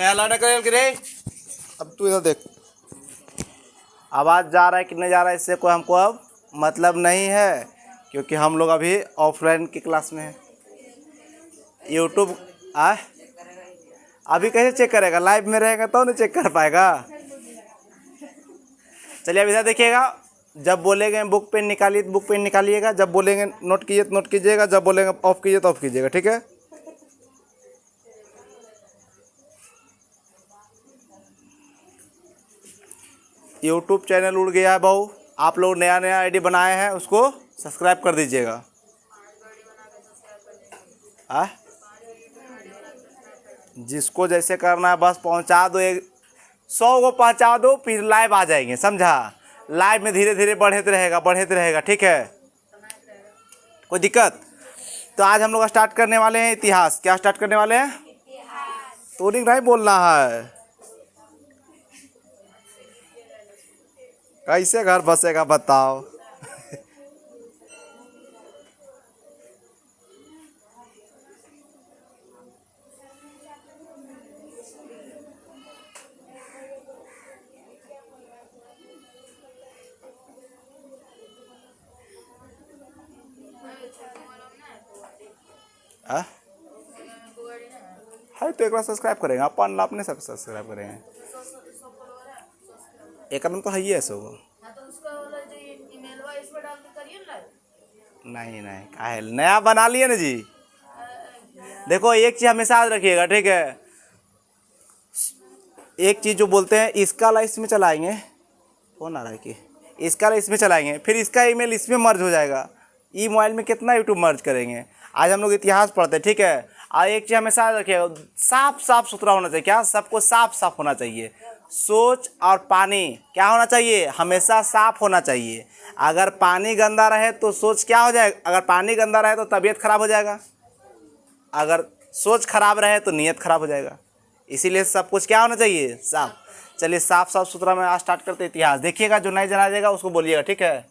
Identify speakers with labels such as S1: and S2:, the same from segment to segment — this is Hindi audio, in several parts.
S1: अलाउ ना करे कि रे। अब तू इधर देख, आवाज़ जा रहा है कि नहीं जा रहा है इससे कोई हमको अब मतलब नहीं है, क्योंकि हम लोग अभी ऑफलाइन की क्लास में हैं। यूट्यूब अभी कैसे चेक करेगा? लाइव में रहेगा तो नहीं चेक कर पाएगा। चलिए अब इधर देखिएगा, जब बोलेंगे बुक पेन निकालिए तो बुक पेन निकालिएगा, जब बोलेंगे नोट कीजिए तो नोट कीजिएगा, जब बोलेंगे ऑफ कीजिए तो ऑफ कीजिएगा, ठीक है। यूट्यूब चैनल उड़ गया है बहू, आप लोग नया नया आईडी बनाए हैं, उसको सब्सक्राइब कर दीजिएगा। जिसको जैसे करना है बस पहुंचा दो, 100 को पहुंचा दो, फिर लाइव आ जाएंगे, समझा। लाइव में धीरे धीरे बढ़ते रहेगा, ठीक है, कोई दिक्कत। तो आज हम लोग स्टार्ट करने वाले हैं इतिहास। क्या स्टार्ट करने वाले हैं? तो नहीं बोलना है। कैसे घर बसेगा बताओ। है तो एक बार सब्सक्राइब करेंगे अपन, अपने सब सब्सक्राइब करेंगे। एक कदम तो है ही है सो। नहीं काहे नया बना लिए ना जी। देखो एक चीज़ हमेशा याद रखिएगा, ठीक है। एक चीज़ जो बोलते हैं इसका ला इसमें चलाएंगे, कौन आ रहा है कि इसका ला इसमें चलाएंगे, फिर इसका ईमेल इसमें मर्ज हो जाएगा। ई मोबाइल में कितना यूट्यूब मर्ज करेंगे। आज हम लोग इतिहास पढ़ते हैं, ठीक है। और एक चीज़ हमेशा याद रखिएगा, साफ सुथरा होना चाहिए। क्या? सबको साफ होना चाहिए। सोच और पानी क्या होना चाहिए? हमेशा साफ होना चाहिए। अगर पानी गंदा रहे तो सोच क्या हो जाएगा? अगर पानी गंदा रहे तो तबीयत खराब हो जाएगा, अगर सोच खराब रहे तो नीयत खराब हो जाएगा। इसीलिए सब कुछ क्या होना चाहिए? साफ। चलिए साफ सुथरा में आज स्टार्ट करते इतिहास। देखिएगा, जो नहीं जना देगा उसको बोलिएगा, ठीक है।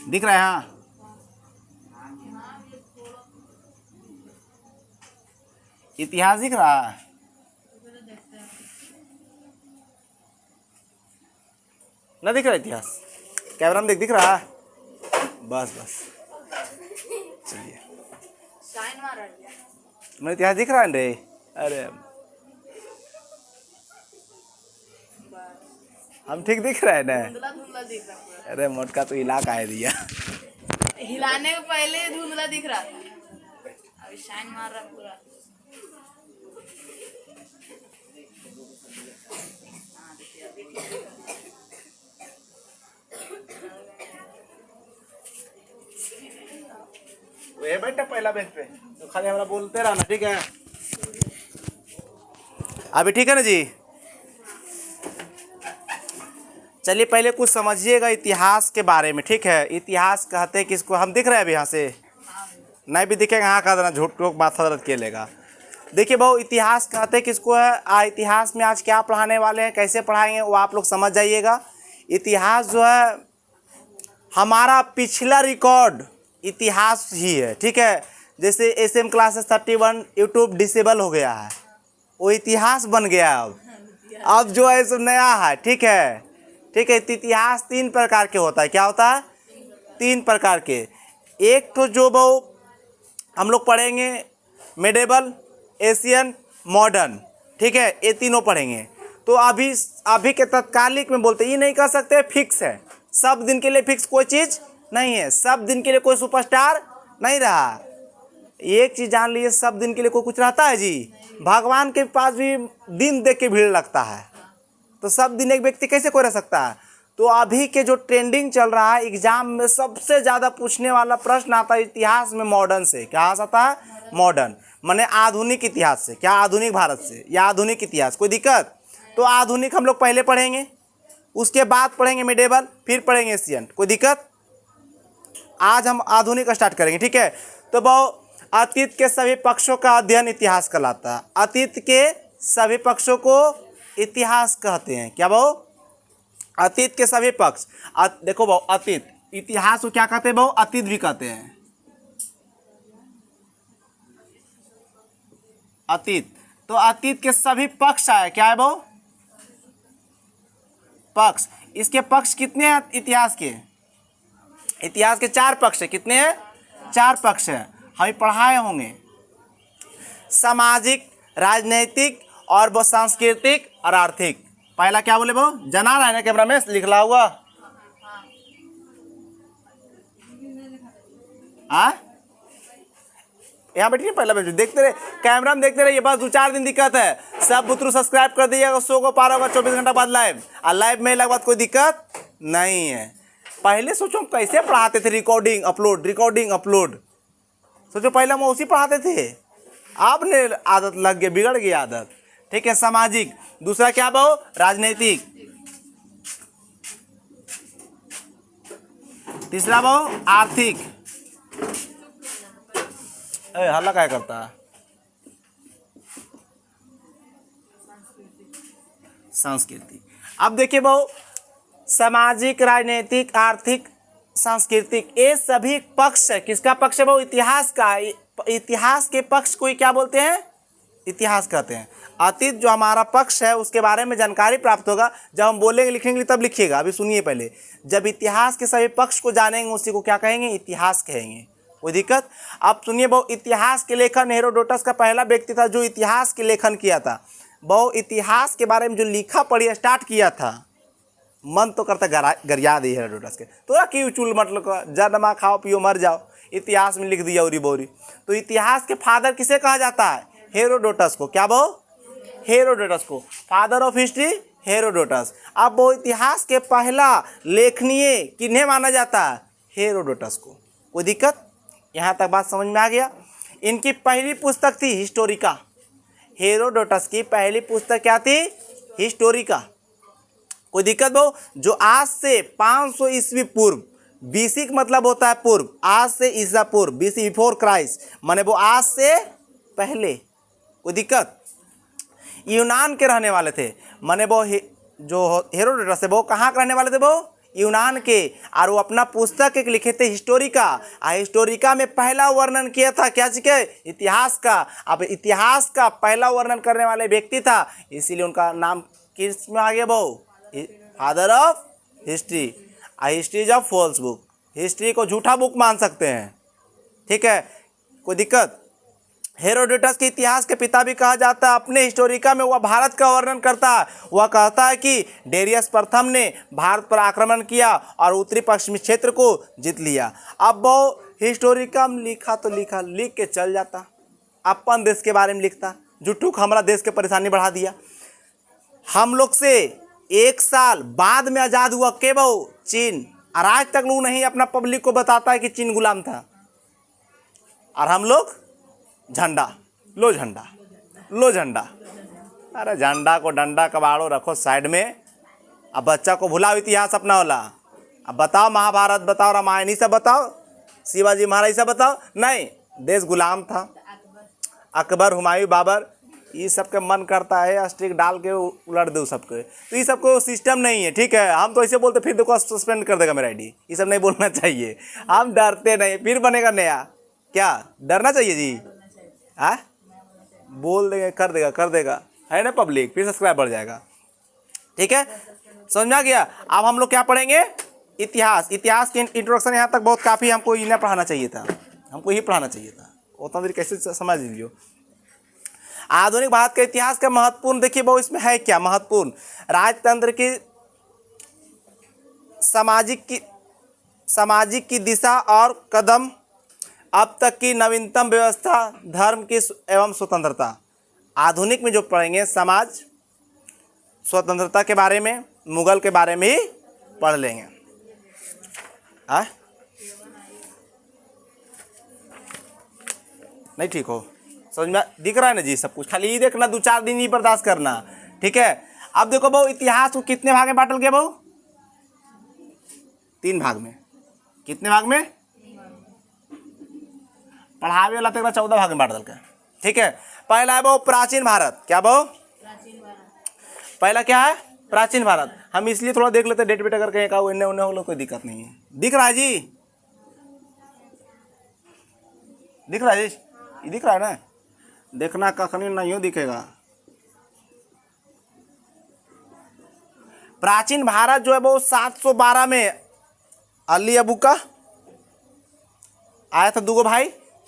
S1: दिख रहा है? हाँ, इतिहास दिख रहा है। ना दिख रहा इतिहास? कैमरा में दिख रहा है? बस चलिए, मेरा इतिहास दिख रहा है रे। अरे हम ठीक दिख रहा है ना?
S2: धुंधला दिख रहा है।
S1: अरे मोटका तो इलाका है दिया।
S2: हिलाने के पहले धुंधला दिख रहा था, अभी शाइन मार रहा पूरा।
S1: वे बैठा पहला बेंच पे, तो खाली हमारा बोलते रहना, ठीक है। अभी ठीक है ना जी? चलिए पहले कुछ समझिएगा इतिहास के बारे में, ठीक है। इतिहास कहते हैं किसको? हम दिख रहे हैं अभी यहाँ से? नहीं भी दिखेगा हाँ कह देना, झूठ लोग बात हजरत के लेगा। देखिए भाऊ, इतिहास कहते हैं किसको है? इतिहास में आज क्या पढ़ाने वाले हैं, कैसे पढ़ाएंगे वो आप लोग समझ जाइएगा। इतिहास जो है हमारा पिछला रिकॉर्ड इतिहास ही है, ठीक है। जैसे SM क्लासेस 31 यूट्यूब डिसेबल हो गया है, वो इतिहास बन गया। अब जो है सब नया है, ठीक है। इतिहास 3 प्रकार के होता है। क्या होता है? 3 प्रकार के। एक तो जो वो हम लोग पढ़ेंगे मेडिवल, एशियन, मॉडर्न, ठीक है। ये तीनों पढ़ेंगे। तो अभी के तत्कालिक में बोलते ये नहीं कह सकते फिक्स है, सब दिन के लिए फिक्स कोई चीज़ नहीं है, सब दिन के लिए कोई सुपरस्टार नहीं रहा। एक चीज़ जान लीजिए, सब दिन के लिए कोई कुछ रहता है जी? भगवान के पास भी दिन देख के भीड़ लगता है, तो सब दिन एक व्यक्ति कैसे कोई रह सकता है? तो अभी के जो ट्रेंडिंग चल रहा है, एग्जाम में सबसे ज़्यादा पूछने वाला प्रश्न आता है इतिहास में मॉडर्न से। क्या आता है? मॉडर्न माने आधुनिक इतिहास से। क्या? आधुनिक भारत से या आधुनिक इतिहास। कोई दिक्कत? तो आधुनिक हम लोग पहले पढ़ेंगे, उसके बाद पढ़ेंगे मेडिवल, फिर पढ़ेंगे एशियन। कोई दिक्कत? आज हम आधुनिक स्टार्ट करेंगे, ठीक है। तो वो अतीत के सभी पक्षों का अध्ययन इतिहास कहलाता है। अतीत के सभी पक्षों को इतिहास कहते हैं। क्या वो? अतीत के सभी पक्ष। देखो भाव, अतीत इतिहास को क्या कहते हैं बहु? अतीत भी कहते हैं। अतीत, तो अतीत के सभी पक्ष आए, क्या है बहु? पक्ष। इसके पक्ष कितने हैं इतिहास के? इतिहास के 4 पक्ष है। कितने हैं? 4 पक्ष है, हम पढ़ाए होंगे। सामाजिक, राजनैतिक और वो सांस्कृतिक और आर्थिक। पहला क्या बोले वो? जना रहा है ना कैमरा में लिखला हुआ? यहाँ बैठिए, पहला बैठिए, देखते रहे कैमरा में, देखते रहिए। बस 2-4 दिन दिक्कत है। सब बुतरू सब्सक्राइब कर दीजिएगा, 100 को पार होगा 24 घंटा बाद लाइव। और लाइव में लगभग कोई दिक्कत नहीं है। पहले सोचो हम कैसे पढ़ाते थे, रिकॉर्डिंग अपलोड, रिकॉर्डिंग अपलोड। सोचो पहले हम उसी पढ़ाते थे। आपने आदत लग गई, बिगड़ गई आदत। ठीक है, सामाजिक। दूसरा क्या बहु? राजनीतिक। तीसरा बहु? आर्थिक। हल्ला क्या करता है? सांस्कृतिक। अब देखिए बहु, सामाजिक, राजनीतिक, आर्थिक, सांस्कृतिक, ये सभी पक्ष है। किसका पक्ष है बहु? इतिहास का। इतिहास के पक्ष को क्या बोलते हैं? इतिहास कहते हैं। अतीत जो हमारा पक्ष है उसके बारे में जानकारी प्राप्त होगा जब हम बोलेंगे, लिखेंगे तब लिखिएगा। अभी सुनिए पहले, जब इतिहास के सभी पक्ष को जानेंगे उसी को क्या कहेंगे? इतिहास कहेंगे। कोई दिक्कत? अब सुनिए बहु, इतिहास के लेखन हेरोडोटस का पहला व्यक्ति था जो इतिहास के लेखन किया था। बहु इतिहास के बारे में जो लिखा पढ़ी स्टार्ट किया था, मन तो करता गरिया दे हेरोडोटस के। तो क्यों चुल मतलब जन्मा खाओ पियो मर जाओ, इतिहास में लिख दिया उरी बोरी। तो इतिहास के फादर किसे कहा जाता है? हेरोडोटस को। क्या बहु? हेरोडोटस को। Father of history Herodotus. अब वो इतिहास के पहला लेखनीय किन्हें माना जाता है? हेरोडोटस को। कोई दिक्कत? यहाँ तक बात समझ में आ गया? इनकी पहली पुस्तक थी हिस्टोरिका। हेरोडोटस की पहली पुस्तक क्या थी? हिस्टोरिका। कोई दिक्कत बहु? जो आज से 500 ईस्वी पूर्व, बीसी का मतलब होता है पूर्व, आज से ईसा पूर्व, बीसी बिफोर क्राइस्ट, माने वो आज से पहले। कोई दिक्कत? यूनान के रहने वाले थे, माने वो जो हेरोडोटस है वो कहाँ के रहने वाले थे? वो यूनान के। और वो अपना पुस्तक एक लिखे थे हिस्टोरिका। हिस्टोरिका में पहला वर्णन किया था क्या चीज़ के? इतिहास का। अब इतिहास का पहला वर्णन करने वाले व्यक्ति था, इसीलिए उनका नाम किस में आ गया बहु? Father of history. History is of false book. History को झूठा बुक मान सकते हैं। ठीक है, कोई दिक्कत? हेरोडोटस के इतिहास के पिता भी कहा जाता है। अपने हिस्टोरिका में वह भारत का वर्णन करता है। वह कहता है कि डेरियस प्रथम ने भारत पर आक्रमण किया और उत्तरी पश्चिमी क्षेत्र को जीत लिया। अब वो हिस्टोरिका में लिखा तो लिखा, लिख के चल जाता, अपन देश के बारे में लिखता, जुटूक हमारा देश के परेशानी बढ़ा दिया। हम लोग से 1 साल बाद में आज़ाद हुआ के बहु? चीन। और आज तक लोग नहीं अपना पब्लिक को बताता है कि चीन गुलाम था। और हम लोग झंडा, लो झंडा, लो झंडा। अरे झंडा को डंडा कबाड़ो रखो साइड में। अब बच्चा को भुलाओ इतिहास अपना वाला। अब बताओ महाभारत, बताओ रामायण, ये सब बताओ, शिवाजी महाराज ये सब बताओ। नहीं, देश गुलाम था। अकबर, हुमायूं, बाबर, ये सब के मन करता है स्टिक डाल के उलट दो सबके। तो ये सबको सिस्टम नहीं है। ठीक है, हम तो ऐसे बोलते फिर देखो सस्पेंड कर देगा मेरा आईडी। ये सब नहीं बोलना चाहिए। हम डरते नहीं, फिर बनेगा नया। क्या डरना चाहिए जी? बोल देंगे, कर देगा है ना पब्लिक, फिर सब्सक्राइब बढ़ जाएगा। ठीक है, समझ में आ गया? अब हम लोग क्या पढ़ेंगे? इतिहास। इतिहास के इंट्रोडक्शन यहाँ तक बहुत काफ़ी, हमको इन्हें पढ़ाना चाहिए था, हमको ही पढ़ाना चाहिए था। उतना देर कैसे समझ लीजिए। आधुनिक भारत के इतिहास का महत्वपूर्ण देखिए बहु, इसमें है क्या महत्वपूर्ण? राजतंत्र की, सामाजिक की दिशा और कदम, अब तक की नवीनतम व्यवस्था, धर्म की एवं स्वतंत्रता। आधुनिक में जो पढ़ेंगे समाज, स्वतंत्रता के बारे में, मुगल के बारे में ही पढ़ लेंगे। नहीं ठीक हो? समझ में दिख रहा है ना जी सब कुछ? खाली ये देखना, 2-4 दिन ही बर्दाश्त करना। ठीक है, अब देखो बहु, इतिहास को कितने भाग में बांटल गया बहु? 3 भाग में। कितने भाग में? पढ़ावे वाला तक 14 भाग में बांट दल। ठीक है, पहला है बहु प्राचीन भारत। क्या बहु? पहला क्या है? प्राचीन भारत। हम इसलिए थोड़ा देख लेते हैं, डेट बेट अगर कहीं का इन्हें उन्हें हो कोई दिक्कत नहीं है। दिख रहा है जी, दिख रहा है जी, ये दिख रहा है ना, देखना कखनी नहीं दिखेगा। प्राचीन भारत जो है वो 712 में अली अबू का आया था, दूगो भाई।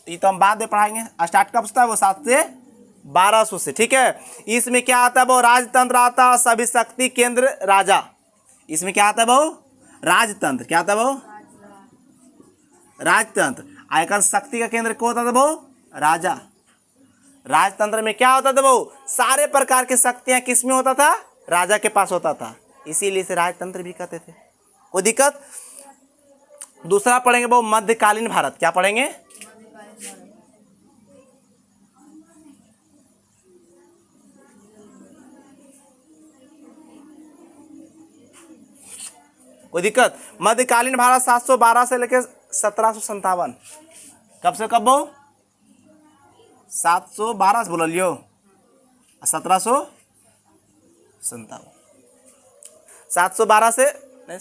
S1: ये तो हम बाद में पढ़ाएंगे। स्टार्ट कब से था वो? 7 से 1200 से, ठीक है। इसमें क्या आता है वो? राजतंत्र आता है, सभी शक्ति केंद्र राजा। इसमें क्या आता है वो? राजतंत्र। क्या आता है वो? राजतंत्र। आयकर शक्ति का केंद्र क्या होता था वो? राजा। राजतंत्र में क्या होता था वो? सारे प्रकार की शक्तियां किस में होता था? राजा के पास होता था, इसीलिए इसे राजतंत्र भी कहते थे। कोई दिक्कत? दूसरा पढ़ेंगे वो मध्यकालीन भारत। क्या पढ़ेंगे? कोई दिक्कत? मध्यकालीन भारत 712 से लेकर 1757। कब से कब वो? 712 से बोल लियो, 1757। 712 से नहीं,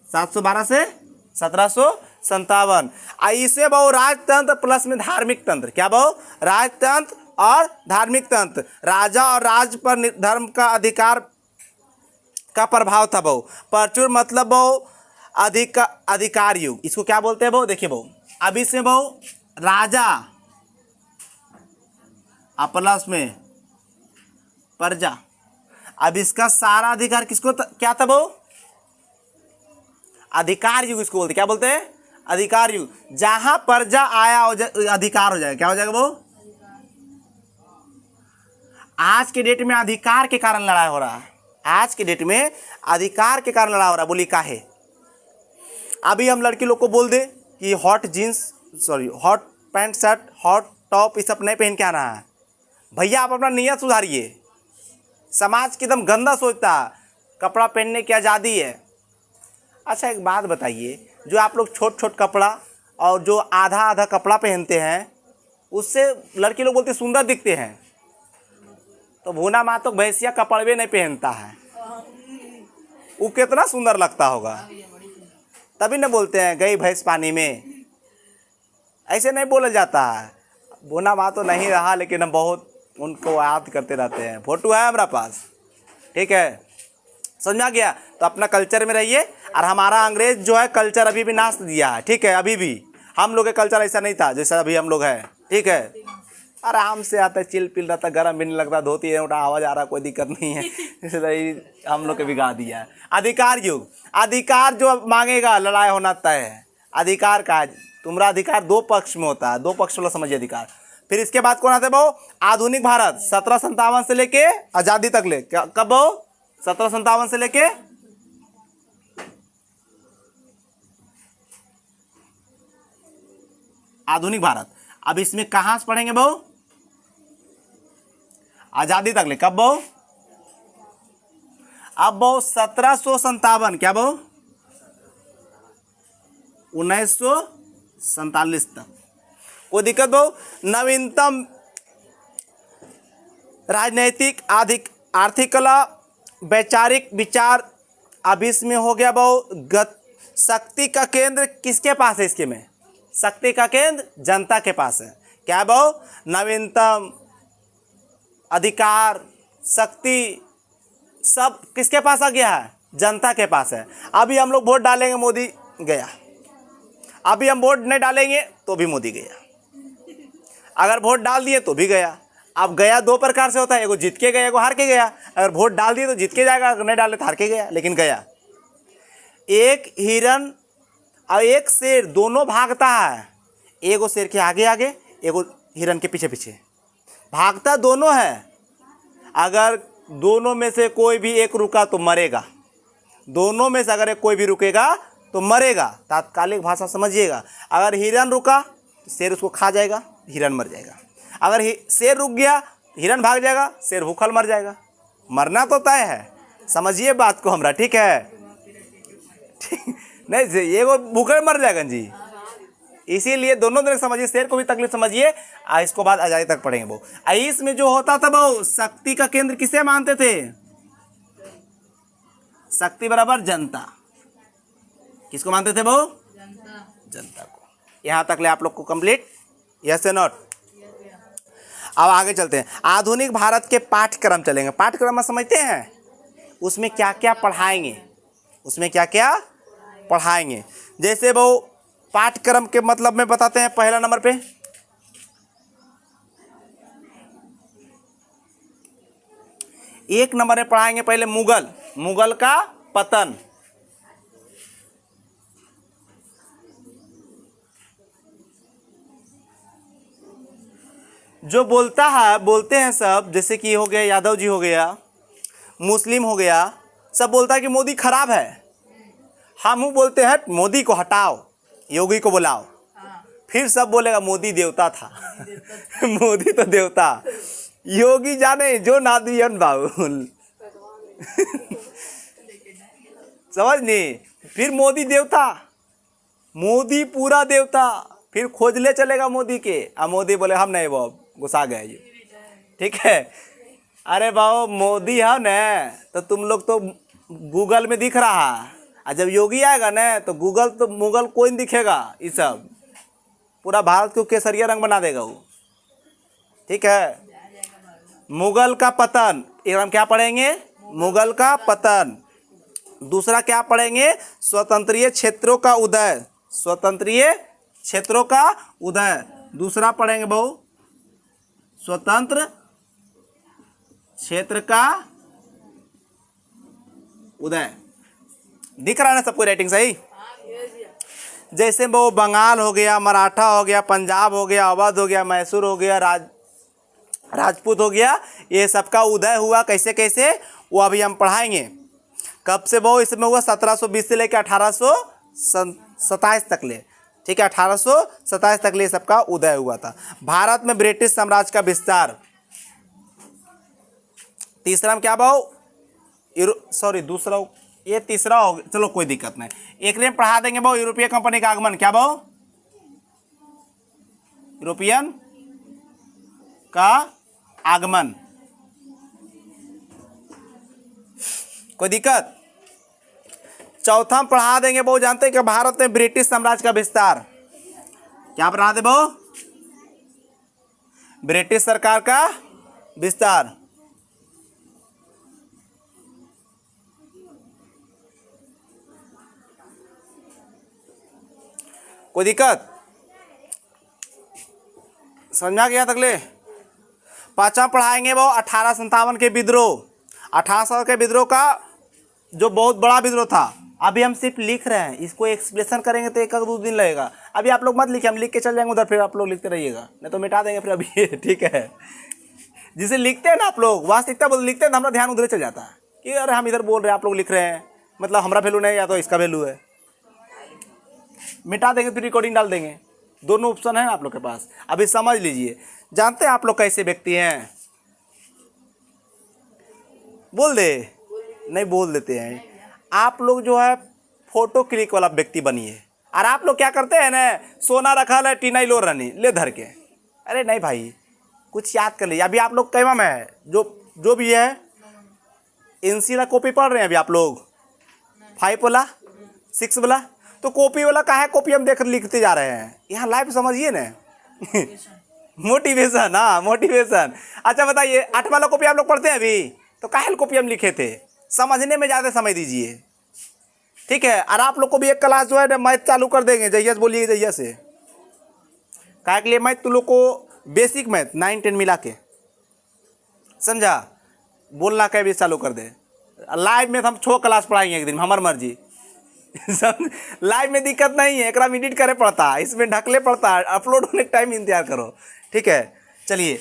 S1: 712 से 1757। इसे बहु राजतंत्र प्लस में धार्मिक तंत्र। क्या बहु? राजतंत्र और धार्मिक तंत्र। राजा और राज पर धर्म का अधिकार का प्रभाव था बहु। प्रचुर मतलब बहु अधिकार युग। इसको क्या बोलते हैं बहु? देखिए बहु, अब इसमें बहु राजा प्लस में प्रजा। अब इसका सारा अधिकार किसको क्या था बहु? अधिकार युग इसको बोलते। क्या बोलते हैं? अधिकार युग। जहां प्रजा आया अधिकार हो जाएगा। क्या हो जाएगा वो? आज के डेट में अधिकार के कारण लड़ाई हो रहा है। आज के डेट में अधिकार के कारण लड़ाई हो रहा है। बोली का है? अभी हम लड़की लोग को बोल दे कि hot hot pant shirt, hot top, ये सब नहीं पहन के आना है। भैया आप अपना नियत सुधारिए। समाज की एकदम गंदा सोचता है, कपड़ा पहनने की आज़ादी है। अच्छा एक बात बताइए, जो आप लोग छोट छोट कपड़ा और जो आधा आधा कपड़ा पहनते हैं, उससे लड़की लोग बोलते सुंदर दिखते हैं। तो भूना माँ तो भैंसिया कपड़े नहीं पहनता है, वो कितना सुंदर लगता होगा। तभी न बोलते हैं गई भैंस पानी में। ऐसे नहीं बोला जाता है। भूना माँ तो नहीं रहा, लेकिन हम बहुत उनको याद करते रहते हैं। फोटो है हमारा पास, ठीक है। समझ में आ गया? तो अपना कल्चर में रहिए। और हमारा अंग्रेज जो है कल्चर अभी भी नाश दिया है, ठीक है। अभी भी हम लोग के कल्चर ऐसा नहीं था जैसा अभी हम लोग है, ठीक है। आराम से आता है, चिल पिल रहता, गर्म भी नहीं लगता, धोती है उठा, आवाज़ आ रहा, कोई दिक्कत नहीं है। इसलिए हम लोग के बिगाड़ दिया है। अधिकार युग। अधिकार जो मांगेगा लड़ाई होना तय है। अधिकार का तुम्हारा अधिकार 2 पक्ष में होता है, 2 पक्ष वाला समझिए अधिकार। फिर इसके बाद कौन आते हैं वो? आधुनिक भारत 1757 से लेके आज़ादी तक ले। कब वो? 1757 से लेके आधुनिक भारत। अब इसमें कहां से पढ़ेंगे बहु? आजादी तक ले। कब बहु? अब बहु 1757। क्या बहु? 1947 तक। कोई दिक्कत बहु? नवीनतम राजनैतिक आर्थिक कला वैचारिक विचार अब इसमें हो गया बहु। शक्ति का केंद्र किसके पास है? इसके में शक्ति का केंद्र जनता के पास है। क्या बहु? नवीनतम अधिकार शक्ति सब किसके पास आ गया है? जनता के पास है। अभी हम लोग वोट डालेंगे, मोदी गया। अभी हम वोट नहीं डालेंगे तो भी मोदी गया। अगर वोट डाल दिए तो भी गया। अब गया 2 प्रकार से होता है, एगो जीत के गया, एगो हार के गया। अगर वोट डाल दिए तो जीत के जाएगा, अगर नहीं डाले तो हार के गया, लेकिन गया। एक हिरन और एक शेर दोनों भागता है। एगो शेर के आगे आगे, एगो हिरन के पीछे पीछे भागता दोनों है। अगर दोनों में से कोई भी एक रुका तो मरेगा। दोनों में से अगर कोई भी रुकेगा तो मरेगा। तात्कालिक भाषा समझिएगा। अगर हिरन रुका तो शेर उसको खा जाएगा, हिरन मर जाएगा। अगर शेर रुक गया हिरन भाग जाएगा, शेर भूखल मर जाएगा। मरना तो तय है, समझिए बात को हमरा, ठीक है। नहीं एगो भूखल मर जाएगा जी, इसीलिए दोनों तरह समझिए, शेर को भी तकलीफ समझिए। इसको बाद आजादी तक पढ़ेंगे वो। इसमें जो होता था वो, शक्ति का केंद्र किसे मानते थे? शक्ति बराबर जनता। किसको मानते थे वो? जनता को। यहां तक ले आप लोग को कंप्लीट, यस या नॉट? अब आगे चलते हैं। आधुनिक भारत के पाठ्यक्रम चलेंगे। पाठ्यक्रम में समझते हैं उसमें क्या क्या पढ़ाएंगे, उसमें क्या क्या पढ़ाएंगे। जैसे वो पाठ्यक्रम के मतलब में बताते हैं। पहला नंबर पे एक नंबर में पढ़ाएंगे पहले मुगल का पतन। जो बोलते हैं सब, जैसे कि हो गया यादव जी, हो गया मुस्लिम, हो गया, सब बोलता है कि मोदी खराब है। हम बोलते हैं मोदी को हटाओ, योगी को बुलाओ। फिर सब बोलेगा मोदी देवता था। मोदी तो देवता, योगी जाने जो नादियन बाबुल। समझ नहीं? फिर मोदी देवता, मोदी पूरा देवता। फिर खोजले चलेगा मोदी के, अब मोदी बोले हम नहीं, वो गुस्सा गए ये, ठीक है। अरे बाबू मोदी है न, तो तुम लोग तो गूगल में दिख रहा है, और जब योगी आएगा न तो गूगल तो मुगल कोई नहीं दिखेगा। ये सब पूरा भारत को केसरिया रंग बना देगा वो, ठीक है। मुगल का पतन, एक हम क्या पढ़ेंगे? मुगल का पतन। दूसरा क्या पढ़ेंगे? स्वतंत्रीय क्षेत्रों का उदय। स्वतंत्रीय क्षेत्रों का उदय दूसरा पढ़ेंगे बहु। स्वतंत्र क्षेत्र का उदय। दिख रहा है ना सबको राइटिंग सही? जैसे वो बंगाल हो गया, मराठा हो गया, पंजाब हो गया, अवध हो गया, मैसूर हो गया, राजपूत हो गया, ये सबका उदय हुआ कैसे कैसे, वो अभी हम पढ़ाएंगे। कब से वो इसमें हुआ? 1720 से लेकर 1827 तक ले, ठीक है। 1827 तक ले सबका उदय हुआ था। भारत में ब्रिटिश साम्राज्य का विस्तार। तीसरा में क्या भाव? सॉरी दूसरा, ये तीसरा हो गया, चलो कोई दिक्कत नहीं। एक ने पढ़ा देंगे भाव यूरोपीय कंपनी का आगमन। क्या भाव? यूरोपियन का आगमन। कोई दिक्कत? चौथा हम पढ़ा देंगे बहु, जानते हैं कि भारत में ब्रिटिश साम्राज्य का विस्तार। क्या पढ़ा दे बहु? ब्रिटिश सरकार का विस्तार। कोई दिक्कत? समझ में आ गया तक ले? पांचवा पढ़ाएंगे वो 1857 के विद्रोह। 1857 के विद्रोह का जो बहुत बड़ा विद्रोह था। अभी हम सिर्फ लिख रहे हैं, इसको एक्सप्लेनेशन करेंगे तो 1-2 दिन लगेगा। अभी आप लोग मत लिखिए, हम लिख के चल जाएंगे उधर, फिर आप लोग लिखते रहिएगा, नहीं तो मिटा देंगे फिर अभी। ठीक है। जिसे लिखते हैं ना आप लोग, वास्तविकता बोल लिखते हैं तो हमारा ध्यान उधर चल जाता है कि अरे हम इधर बोल रहे हैं, आप लोग लिख रहे हैं, मतलब हमारा वैल्यू नहीं या तो इसका वैल्यू है। मिटा देंगे फिर रिकॉर्डिंग डाल देंगे, दोनों ऑप्शन है आप लोग के पास। अभी समझ लीजिए, जानते हैं आप लोग कैसे व्यक्ति हैं? बोल दे, नहीं बोल देते हैं। आप लोग जो है फोटो क्लिक वाला व्यक्ति बनिए। और आप लोग क्या करते हैं ना, सोना रखा है टीना लो रनी ले धर के, अरे नहीं भाई कुछ याद कर लीजिए। अभी आप लोग कैवा में है, जो भी है एनसी वाला कॉपी पढ़ रहे हैं अभी आप लोग, 5 वाला 6 वाला, तो कॉपी वाला का है, कॉपी हम देख लिखते जा रहे हैं। यहाँ लाइव समझिए ना। मोटिवेशन, हाँ मोटिवेशन। अच्छा बताइए 8 वाला कॉपी आप लोग पढ़ते हैं अभी, तो काहे कॉपी हम लिखे थे? समझने में ज़्यादा समय दीजिए, ठीक है। और आप लोग को भी एक क्लास जो है ना मैथ चालू कर देंगे, जैया से बोलिए जैया से। काहे के लिए? मैथ तुम लोग को बेसिक मैथ 9-10 मिला के, समझा? बोलना का भी चालू कर दे। लाइव में हम 6 क्लास पढ़ाएंगे एक दिन, हमारी मर्जी। लाइव में दिक्कत नहीं है, एक एडिट करे पड़ता है, इसमें ढकले पड़ता है, अपलोड होने का टाइम इंतजार करो, ठीक है। चलिए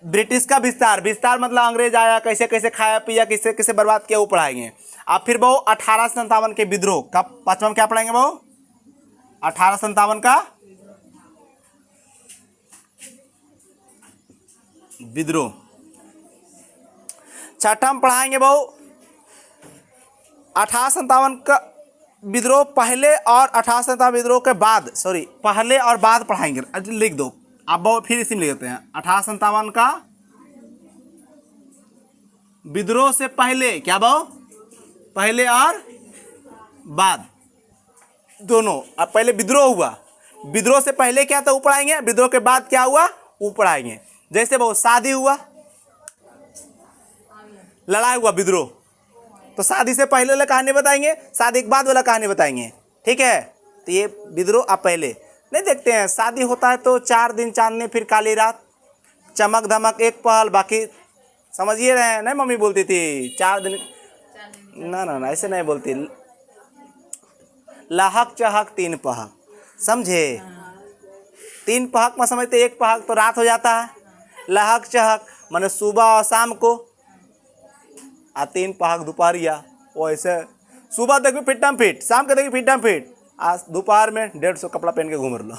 S1: ब्रिटिश का विस्तार मतलब अंग्रेज आया, कैसे कैसे खाया पिया, किसे किसे बर्बाद किया, वो पढ़ाएंगे। अब फिर बहु 1857 के विद्रोह का पांचवा में क्या पढ़ाएंगे बहु? 1857 का विद्रोह। छठा में पढ़ाएंगे बहु 1857 का विद्रोह पहले और 1857 विद्रोह के बाद, सॉरी पहले और बाद पढ़ाएंगे, लिख दो अब फिर इसी में लिख देते हैं। 1857 का विद्रोह से पहले, क्या बहु, पहले और बाद दोनों। अब पहले विद्रोह हुआ, विद्रोह से पहले क्या था वो पढ़ाएंगे, विद्रोह के बाद क्या हुआ वो पढ़ाएंगे। जैसे बहु शादी हुआ, लड़ाई हुआ, विद्रोह, तो शादी से पहले वाला कहानी बताएंगे, शादी के बाद वाला कहानी बताएंगे, ठीक है। तो ये विद्रोह आप पहले नहीं देखते हैं, शादी होता है तो 4 दिन चांदनी फिर काली रात, चमक धमक एक पहल, बाकी समझिए रहे हैं। नहीं मम्मी बोलती थी 4 दिन, ना ना ना ऐसे नहीं बोलती, लहक चहक 3 पहक, समझे। 3 पहक में समझते, 1 पहक तो रात हो जाता है, लहक चहक माने सुबह और शाम को, आ 3 पहक दोपहरिया। वो ऐसे सुबह देखिए फिटम फिट, शाम के देखिए फिटम फिट, आज दोपहर में 150 कपड़ा पहन के घूम लो,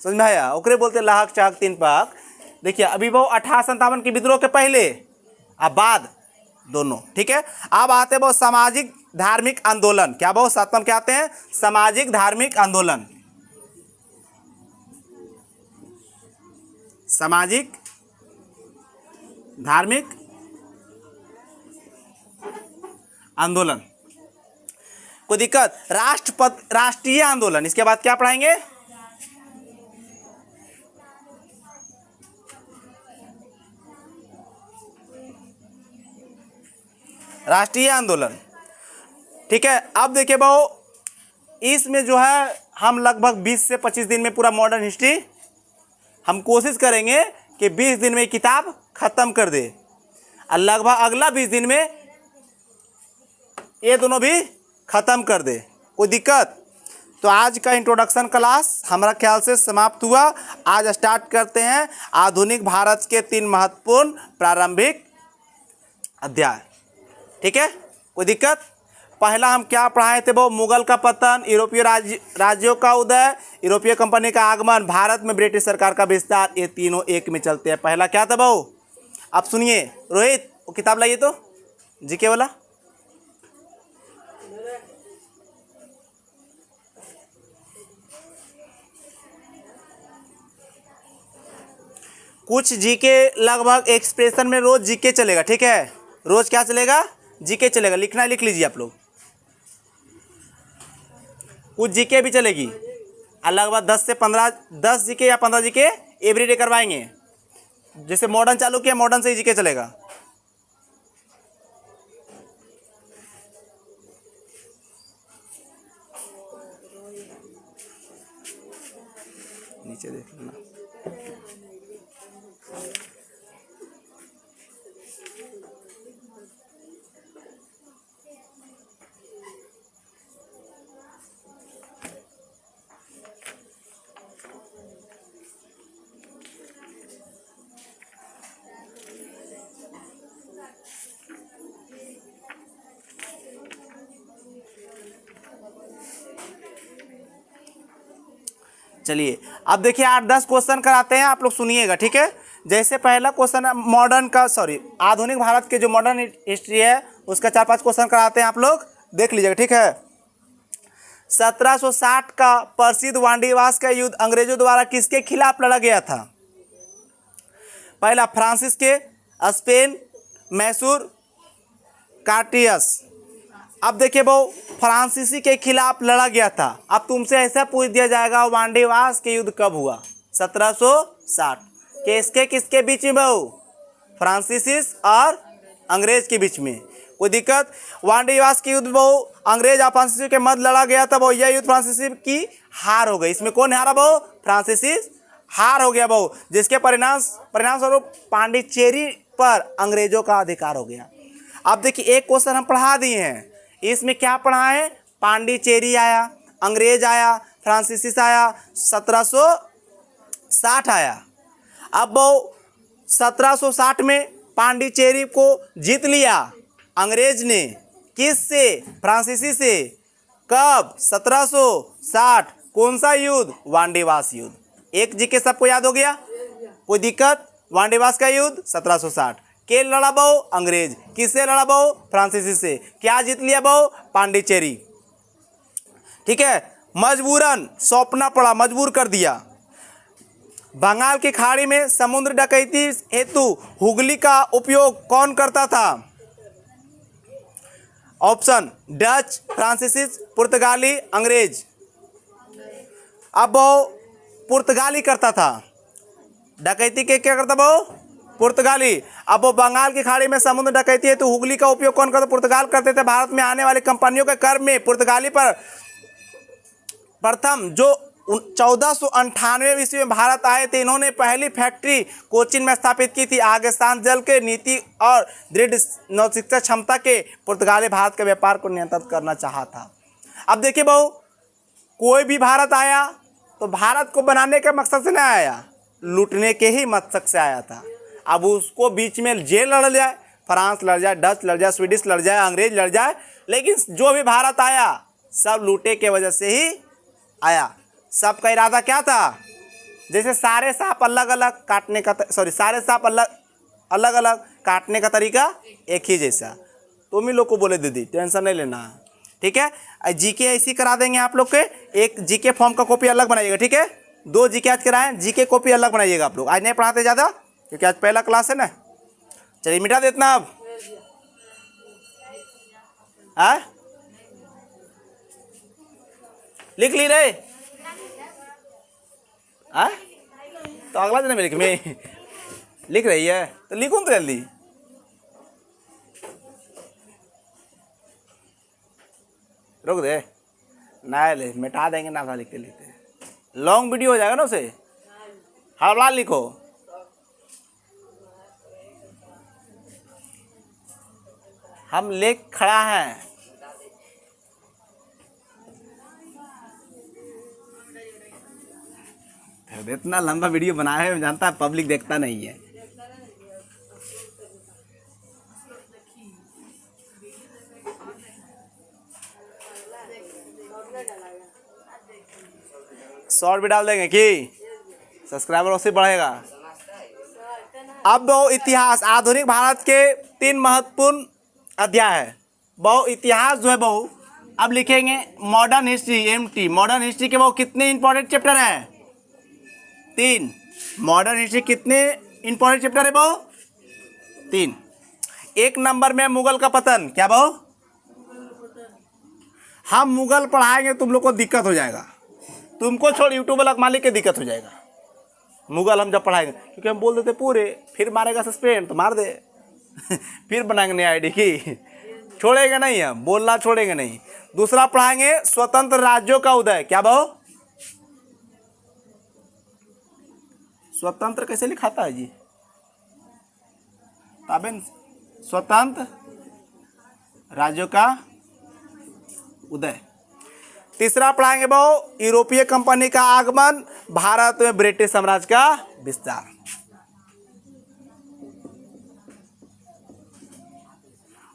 S1: समझ में आया। ओकरे बोलते लहक चहक 3 पहक। देखिए अभी वो 1857 के विद्रोह के पहले अब बाद दोनों, ठीक है। अब आते वो सामाजिक धार्मिक आंदोलन, क्या बहुत 7 क्या आते हैं, सामाजिक धार्मिक आंदोलन, सामाजिक धार्मिक आंदोलन। कोई दिक्कत, राष्ट्रीय आंदोलन, इसके बाद क्या पढ़ाएंगे, राष्ट्रीय आंदोलन, ठीक है। अब देखिए बहु इसमें जो है हम लगभग 20 से 25 दिन में पूरा मॉडर्न हिस्ट्री हम कोशिश करेंगे कि 20 दिन में किताब खत्म कर दे, और लगभग अगला 20 दिन में ये दोनों भी खत्म कर दे। कोई दिक्कत, तो आज का इंट्रोडक्शन क्लास हमारा ख्याल से समाप्त हुआ। आज स्टार्ट करते हैं आधुनिक भारत के 3 महत्वपूर्ण प्रारंभिक अध्याय, ठीक है। कोई दिक्कत, पहला हम क्या पढ़ाए थे वो, मुगल का पतन, यूरोपीय राज्यों का उदय, यूरोपीय कंपनी का आगमन, भारत में ब्रिटिश सरकार का विस्तार, ये तीनों एक में चलते हैं। पहला क्या था बहु, आप सुनिए, रोहित वो किताब लाइए तो जीके वाला। कुछ जीके लगभग एक्सप्रेशन में रोज जीके चलेगा, ठीक है, रोज क्या चलेगा, जीके चलेगा। लिखना है लिख लीजिए आप लोग, कुछ जीके भी चलेगी, और लगभग 10 से 15 10 जीके या 15 जीके एवरीडे करवाएंगे। जैसे मॉडर्न चालू किया, मॉडर्न से ही जीके चलेगा। नीचे देख लेना, चलिए अब देखिए 8-10 क्वेश्चन कराते हैं, आप लोग सुनिएगा, ठीक है। जैसे पहला क्वेश्चन मॉडर्न का, सॉरी आधुनिक भारत के जो मॉडर्न हिस्ट्री है उसका 4-5 क्वेश्चन कराते हैं, आप लोग देख लीजिएगा, ठीक है। 1760 का प्रसिद्ध वांडीवास का युद्ध अंग्रेजों द्वारा किसके खिलाफ लड़ा गया था, पहला फ्रांसिस के, स्पेन, मैसूर, कार्टियस। अब देखिए वो फ्रांसीसी के खिलाफ लड़ा गया था। अब तुमसे ऐसा पूछ दिया जाएगा वांडीवास के युद्ध कब हुआ, 1760, किसके किसके बीच में बहु, फ्रांसीसिस और अंग्रेज के बीच में। कोई दिक्कत, वांडीवास के युद्ध बहु अंग्रेज और फ्रांसीसी के मध्य लड़ा गया था बहु, यह युद्ध फ्रांसीसी की हार हो गई। इसमें कौन हारा बहु, फ्रांसीसिस हार हो गया बहु, जिसके परिणाम स्वरूप पांडिचेरी पर अंग्रेजों का अधिकार हो गया। अब देखिए एक क्वेश्चन हम पढ़ा दिए हैं, इसमें क्या पढ़ा है, पांडिचेरी आया, अंग्रेज आया, फ्रांसीसिस आया, 1760 आया। अब वो 1760 में पांडिचेरी को जीत लिया अंग्रेज ने, किस से, फ्रांसीसी से, कब, 1760। कौन सा युद्ध, वांडीवास युद्ध। एक जी के सबको याद हो गया, कोई दिक्कत, वांडीवास का युद्ध 1760, के लड़ा बहु, अंग्रेज, किससे लड़ा बहु, फ्रांसीसी से, क्या जीत लिया बहु, पांडिचेरी। ठीक है, मजबूरन सौंपना पड़ा, मजबूर कर दिया। बंगाल की खाड़ी में समुद्र डकैती हेतु हुगली का उपयोग कौन करता था? ऑप्शन डच, फ्रांसीसी, पुर्तगाली, अंग्रेज। अब वो पुर्तगाली करता था डकैती के, क्या करता वो? पुर्तगाली। अब वो बंगाल की खाड़ी में समुद्र डकैती है तो हुगली का उपयोग कौन करता? पुर्तगाल करते थे। भारत में आने वाली कंपनियों के कर में पुर्तगाली पर प्रथम जो 1498 ईस्वी में भारत आए थे, इन्होंने पहली फैक्ट्री कोचीन में स्थापित की थी। आगे शांत जल के नीति और दृढ़ नौशिक्षा क्षमता के पुर्तगाली भारत के व्यापार को नियंत्रित करना चाहा था। अब देखिए बहू, कोई भी भारत आया तो भारत को बनाने के मकसद से नहीं आया, लूटने के ही मकसद से आया था। अब उसको बीच में जेल लड़ जाए, फ्रांस लड़ जाए, डच लड़ जाए, स्वीडिश लड़ जाए, अंग्रेज लड़ जाए, लेकिन जो भी भारत आया सब लूटे के वजह से ही आया। सबका इरादा क्या था? जैसे सारे सांप अलग अलग काटने का, सारे सांप अलग अलग काटने का तरीका एक ही जैसा। तुम ही लोग को बोले दीदी, टेंशन नहीं लेना, ठीक है। जीके ऐसी करा देंगे आप लोग के, एक जीके फॉर्म का कॉपी अलग बनाइएगा, ठीक है। 2 जीके आज कराएं, जीके कॉपी अलग बनाइएगा आप लोग। आज नहीं पढ़ाते ज़्यादा क्योंकि आज पहला क्लास है ना। चलिए मिटा देना अब। लिख ली रे? तो अगला दिन में लिख रही है तो लिखूँ तो जल्दी। रुक दे, ना ले मिटा देंगे ना था लिखते लिखते, लॉन्ग वीडियो हो जाएगा ना उसे। हवला लिखो। हम लेख खड़ा हैं। इतना लंबा वीडियो बनाया है, जानता है पब्लिक देखता नहीं है। शॉर्ट भी डाल देंगे कि सब्सक्राइबर उससे बढ़ेगा। अब वो इतिहास, आधुनिक भारत के 3 महत्वपूर्ण अध्याय है। बहु इतिहास जो है बहु अब लिखेंगे modern history, MT modern history के वो कितने इंपॉर्टेंट चैप्टर हैं? 3। मॉडर्न हिस्ट्री कितने इंपॉर्टेंट चैप्टर है बहु? 3। 1 नंबर में मुगल का पतन। क्या बहु? हम मुगल पढ़ाएंगे तुम लोग को दिक्कत हो जाएगा, तुमको छोड़ यूट्यूब वाला मालिक के दिक्कत हो जाएगा। मुगल हम जब पढ़ाएंगे, क्योंकि हम बोल देते पूरे, फिर मारेगा सस्पेंड तो मार दे फिर बनाएंगे नई आईडी की, छोड़ेंगे नहीं, हम बोलना छोड़ेंगे नहीं। दूसरा पढ़ाएंगे स्वतंत्र राज्यों का उदय। क्या बहु? स्वतंत्र कैसे लिखाता है जी? ताबेन स्वतंत्र राज्यों का उदय। तीसरा पढ़ाएंगे बहु यूरोपीय कंपनी का आगमन, भारत में ब्रिटिश साम्राज्य का विस्तार।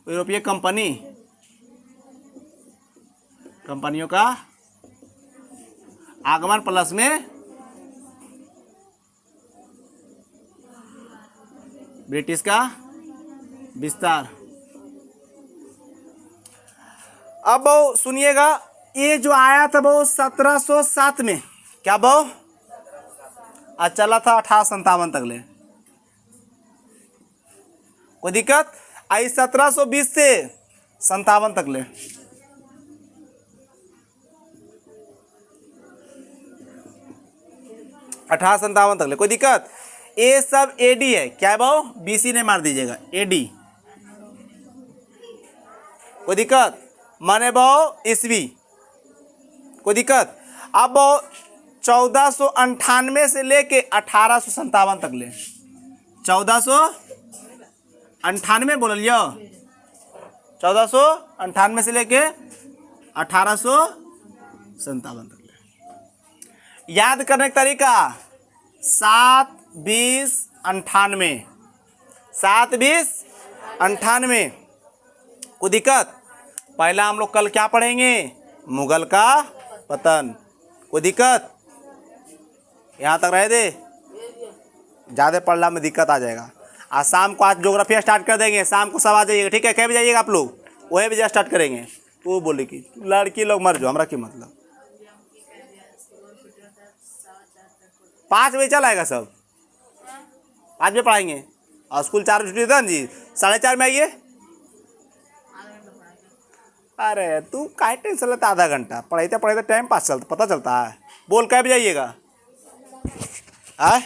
S1: यूरोपीय कंपनियों का आगमन प्लस में ब्रिटिश का विस्तार। अब बहु सुनिएगा, ये जो आया था वो 1707 में। क्या बहु? आज चला था 1857 तक ले। कोई दिक्कत? आई 1720 से 57 तक ले। तक ले, कोई दिक्कत? ये सब एडी है। क्या है बहु? BC ने मार दीजिएगा, एडी। कोई दिक्कत? माने बहु ईस्वी। कोई दिक्कत? अब 1498 से लेके 1857 तक ले। 1498 बोल लियो, 1498 से लेके 1857 तक ले। याद करने का तरीका 7, 20, 98। 7, 20, 98। कोई दिक्कत? पहला हम लोग कल क्या पढ़ेंगे? मुगल का पतन। कोई दिक्कत? यहाँ तक रहे दे, ज़्यादा पढ़ना में दिक्कत आ जाएगा। आज शाम को, आज ज्योग्राफी स्टार्ट कर देंगे, शाम को सब आ जाइएगा, ठीक है। कह भी जाइएगा आप लोग, वही भी स्टार्ट करेंगे। तो बोले कि लड़की लोग मर जाओ, हमारा क्या मतलब। 5 बजे चल आएगा सब। 5 बजे पढ़ाएंगे और स्कूल 4 बजे छुट्टी देता ना जी, 4:30 में आइए। अरे तू काहे टेंशन लेता, आधा घंटा पढ़ाते पढ़ाते टाइम पास चलता, पता चलता है। बोल कब जाइएगा? आए